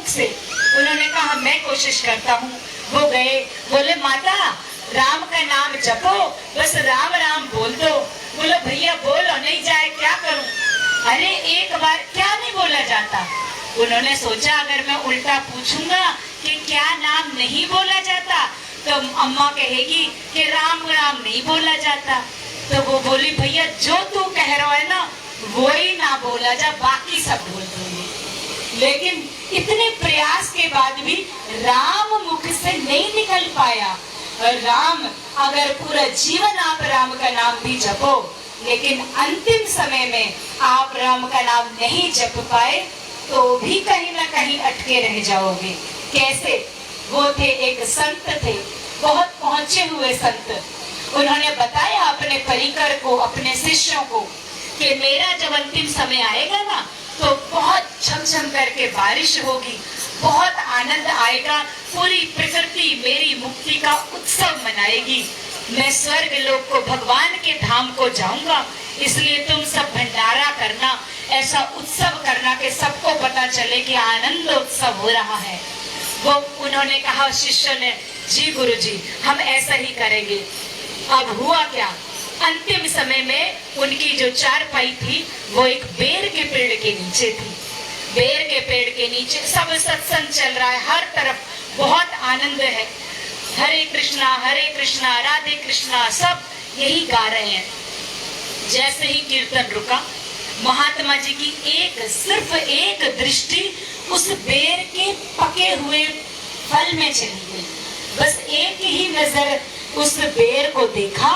मुख से। उन्होंने कहा मैं कोशिश करता हूँ। वो गए, बोले माता राम का नाम जपो, बस राम राम बोल दो। बोलो भैया बोलो, नहीं जाए क्या करूं? अरे एक बार क्या नहीं बोला जाता? उन्होंने सोचा अगर मैं उल्टा पूछूंगा कि क्या नाम नहीं बोला जाता तो अम्मा कहेगी कि राम राम नहीं बोला जाता। तो वो बोली भैया जो तू कह रहा है ना वो ही ना बोला जा, बाकी सब बोल दूंगी। लेकिन इतने प्रयास के बाद भी राम मुख से नहीं निकल पाया। राम, अगर पूरा जीवन आप राम का नाम भी जपो लेकिन अंतिम समय में आप राम का नाम नहीं जप पाए तो भी कहीं ना कहीं अटके रह जाओगे। कैसे? वो थे, एक संत थे, बहुत पहुंचे हुए संत। उन्होंने बताया अपने परिकर को, अपने शिष्यों को कि मेरा जब अंतिम समय आएगा ना तो बहुत झमझम करके बारिश होगी, बहुत आनंद आएगा, पूरी प्रकृति मेरी मुक्ति का उत्सव मनाएगी। मैं स्वर्ग लोक को, भगवान के धाम को जाऊंगा, इसलिए तुम सब भंडारा करना, ऐसा उत्सव करना कि सबको पता चले कि आनंद उत्सव हो रहा है। वो उन्होंने कहा, शिष्य ने, जी गुरुजी हम ऐसा ही करेंगे। अब हुआ क्या, अंतिम समय में उनकी जो चारपाई थी वो एक बेर के पेड़ के नीचे थी। बेर के पेड़ के नीचे सब सत्संग चल रहा है, हर तरफ बहुत आनंद है, हरे कृष्णा राधे कृष्णा सब यही गा रहे हैं। जैसे ही कीर्तन रुका, महात्मा जी की सिर्फ एक दृष्टि उस बेर के पके हुए फल में चली गई। बस एक ही नजर उस बेर को देखा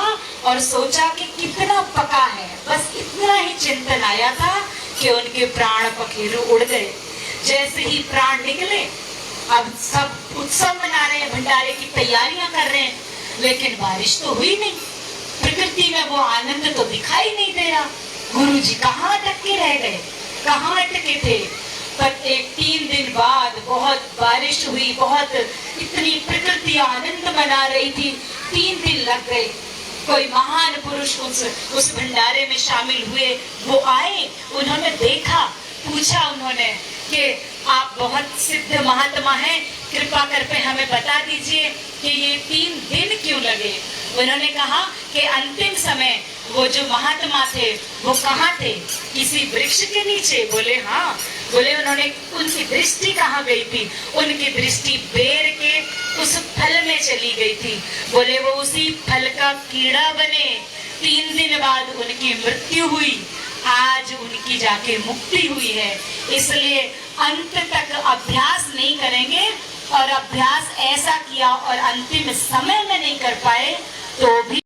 और सोचा कि कितना पका है, बस इतना ही चिंतन आया था कि उनके प्राण पखेरु उड़ गए। जैसे ही प्राण निकले, अब सब उत्सव मना रहे हैं, भंडारे की तैयारियां कर रहे हैं, लेकिन बारिश तो हुई नहीं, प्रकृति में वो आनंद तो दिखाई नहीं दे रहा। गुरुजी कहाँ अटके रह गए, कहाँ अटके थे? पर 3 दिन बाद बहुत बारिश हुई, बहुत इतनी प्रकृति आनंद मना रही थी, 3 दिन लग गए। कोई महान पुरुष उस भंडारे में शामिल हुए, वो आए, उन्होंने देखा, पूछा उन्होंने कि आप बहुत सिद्ध महात्मा हैं, कृपा करके हमें बता दीजिए कि ये 3 दिन क्यों लगे? उन्होंने कहा कि अंतिम समय वो जो महात्मा थे वो कहाँ थे? किसी वृक्ष के नीचे। बोले हाँ। बोले उन्होंने, उनकी दृष्टि कहाँ गई थी? उनकी दृष्टि बेर के उस फल में चली गई थी। बोले वो उसी फल का कीड़ा बने, 3 दिन बाद उनकी मृत्यु हुई, आज उनकी जाके मुक्ति हुई है। इसलिए अंत तक अभ्यास नहीं करेंगे और अभ्यास ऐसा किया और अंतिम समय में नहीं कर पाए तो भी